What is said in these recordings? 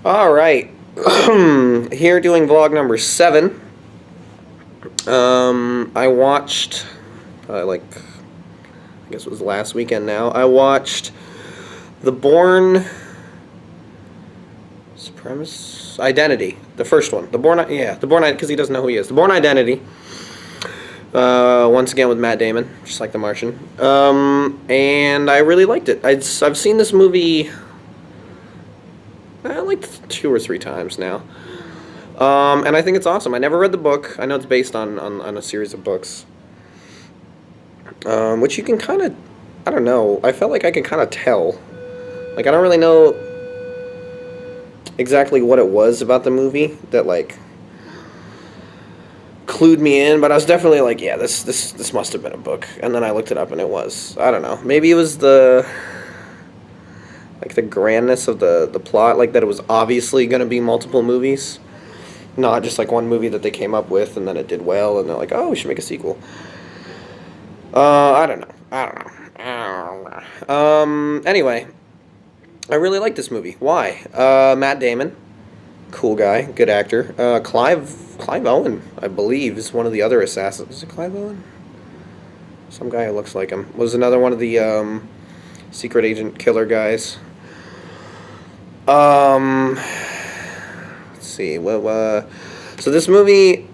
All right. Here doing vlog number 7. I watched, I guess it was last weekend now. I watched The Bourne Supremacy Identity, the first one. The Bourne, because he doesn't know who he is. The Bourne Identity. Once again with Matt Damon, just like The Martian. And I really liked it. I've seen this movie like 2 or 3 times now. And I think it's awesome. I never read the book. I know it's based on a series of books. Which you can kind of, I don't know, I felt like I could kind of tell. Like, I don't really know exactly what it was about the movie that, like, clued me in, but I was definitely like, yeah, this must have been a book. And then I looked it up and it was. I don't know. Maybe it was the grandness of the plot, like that it was obviously going to be multiple movies. Not just like one movie that they came up with and then it did well and they're like, oh, we should make a sequel. I don't know. Anyway, I really like this movie. Why? Matt Damon, cool guy, good actor. Clive Owen, I believe, is one of the other assassins. Is it Clive Owen? Some guy who looks like him. Was another one of the secret agent killer guys. Let's see. So this movie,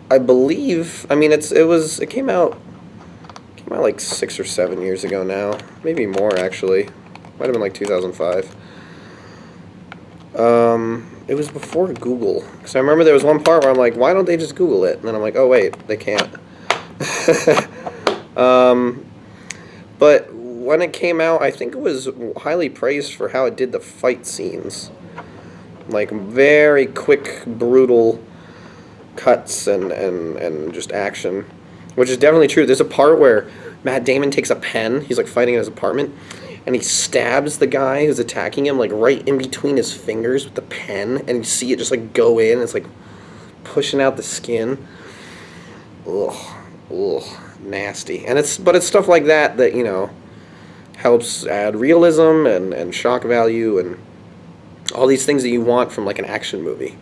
I believe, I mean, it came out like 6 or 7 years ago now, maybe more actually. Might have been like 2005. It was before Google, because I remember there was one part where I'm like, why don't they just Google it? And then I'm like, oh wait, they can't. But when it came out, I think it was highly praised for how it did the fight scenes. Like, very quick, brutal cuts and just action, which is definitely true. There's a part where Matt Damon takes a pen, he's like fighting in his apartment, and he stabs the guy who's attacking him like right in between his fingers with the pen, and you see it just like go in, it's like pushing out the skin. Ugh, nasty. But it's stuff like that that, you know, helps add realism and shock value and all these things that you want from like an action movie.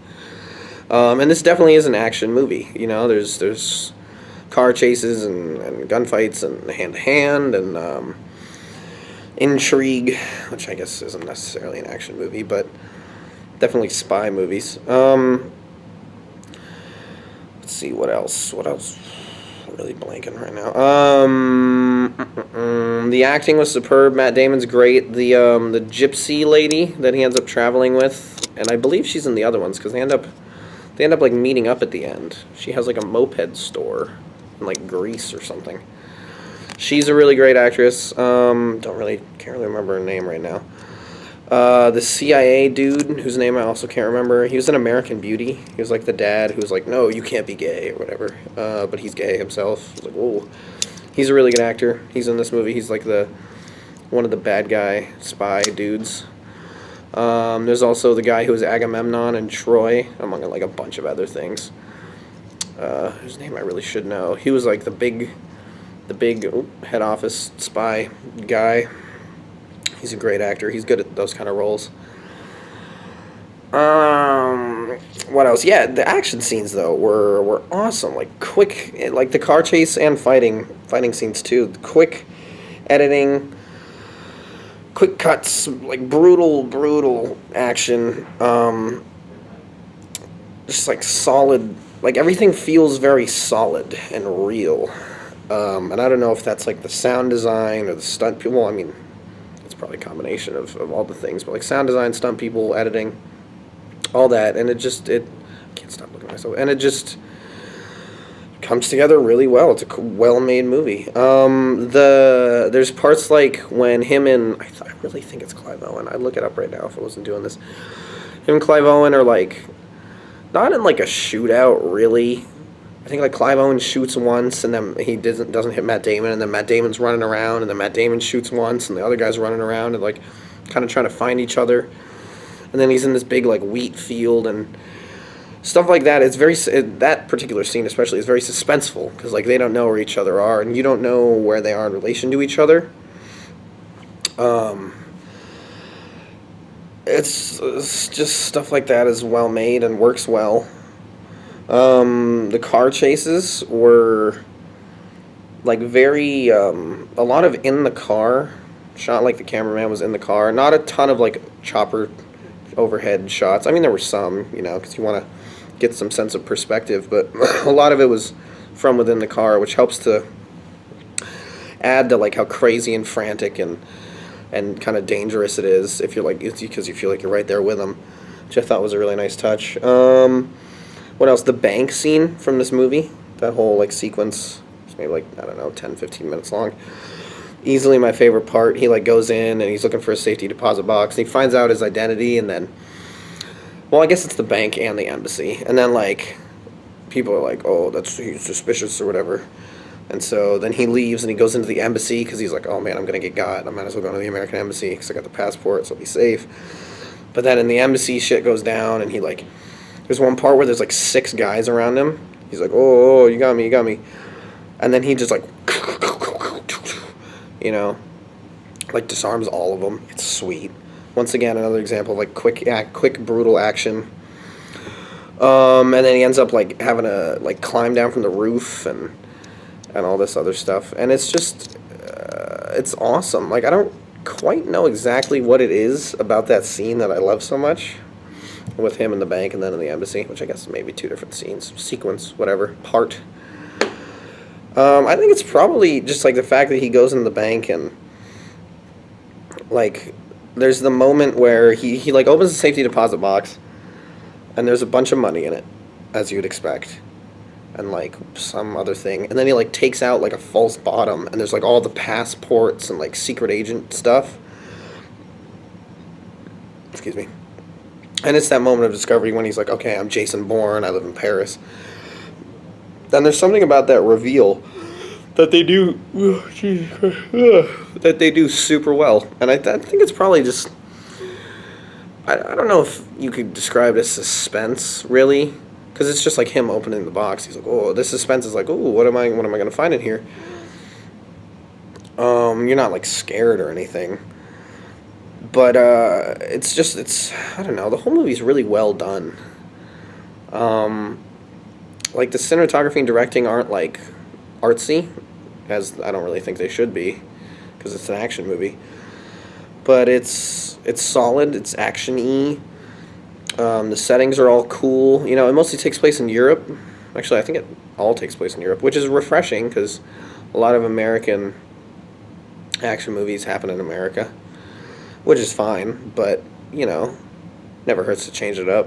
And this definitely is an action movie. You know, there's car chases and gunfights and hand-to-hand and intrigue, which I guess isn't necessarily an action movie, but definitely spy movies. Let's see, what else? I'm really blanking right now. The acting was superb. Matt Damon's great. The gypsy lady that he ends up traveling with, and I believe she's in the other ones because they end up like meeting up at the end. She has like a moped store in like Greece or something. She's a really great actress. Can't really remember her name right now. The CIA dude, whose name I also can't remember, he was in American Beauty. He was like the dad who was like, no, you can't be gay, or whatever. But he's gay himself. I was like, whoa. He's a really good actor. He's in this movie. He's like one of the bad guy spy dudes. There's also the guy who was Agamemnon in Troy, among like a bunch of other things. Whose name I really should know. He was like the big head office spy guy. He's a great actor. He's good at those kind of roles. What else? Yeah, the action scenes though were awesome. Like quick, like the car chase and fighting scenes too. Quick editing, quick cuts, like brutal action. Just like solid. Like everything feels very solid and real. And I don't know if that's like the sound design or the stunt people. I mean, it's probably a combination of all the things, but like sound design, stunt people, editing, all that, and I can't stop looking at myself, and it just comes together really well. It's a well-made movie. There's parts like when him and I really think it's Clive Owen. I'd look it up right now if I wasn't doing this. Him and Clive Owen are like not in like a shootout really. I think like Clive Owen shoots once and then he doesn't hit Matt Damon, and then Matt Damon's running around and then Matt Damon shoots once and the other guy's running around and like kind of trying to find each other. And then he's in this big like wheat field and stuff like that. It's that particular scene especially is very suspenseful because like they don't know where each other are and you don't know where they are in relation to each other. It's just stuff like that is well made and works well. The car chases were like very a lot of in the car shot, like the cameraman was in the car. Not a ton of like chopper overhead shots. I mean, there were some, because you want to get some sense of perspective, but a lot of it was from within the car, which helps to add to like how crazy and frantic and kind of dangerous it is if you're like, it's because you feel like you're right there with them, which I thought was a really nice touch. What else? The bank scene from this movie, that whole like sequence, it's maybe like, I don't know, 10, 15 minutes long. Easily my favorite part. He like goes in and he's looking for a safety deposit box and he finds out his identity, and then, well, I guess it's the bank and the embassy, and then like people are like, oh, he's suspicious or whatever. And so then he leaves and he goes into the embassy because he's like, oh man, I'm going to get got. I might as well go to the American embassy because I got the passport, so I'll be safe. But then in the embassy, shit goes down, and he like, there's one part where there's like 6 guys around him. He's like, oh, you got me, you got me. And then he just like, like disarms all of them. It's sweet. Once again, another example of like quick, brutal action. And then he ends up like having to like climb down from the roof and all this other stuff. And it's just, it's awesome. Like, I don't quite know exactly what it is about that scene that I love so much, with him in the bank and then in the embassy, which I guess maybe 2 different scenes, sequence, whatever, part. I think it's probably just like the fact that he goes in the bank and like there's the moment where he like opens the safety deposit box and there's a bunch of money in it, as you'd expect, and like some other thing, and then he like takes out like a false bottom and there's like all the passports and like secret agent stuff. Excuse me. And it's that moment of discovery when he's like, okay, I'm Jason Bourne, I live in Paris. Then there's something about that reveal that they do, that they do super well. And I think it's probably just, I don't know if you could describe it as suspense, really, because it's just like him opening the box. He's like, oh, this suspense is like, oh, what am I going to find in here? You're not like scared or anything. But it's I don't know, the whole movie's really well done. Like the cinematography and directing aren't like artsy, as I don't really think they should be, because it's an action movie. But it's solid, it's action-y. The settings are all cool. It mostly takes place in Europe. Actually, I think it all takes place in Europe, which is refreshing because a lot of American action movies happen in America, which is fine, but, never hurts to change it up.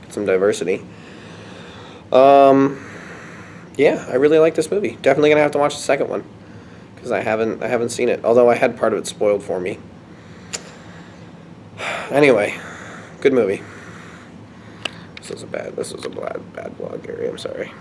Get some diversity. Yeah, I really like this movie. Definitely gonna have to watch the second one, because I haven't seen it, although I had part of it spoiled for me. Anyway, good movie. This was a bad blog, Gary, I'm sorry.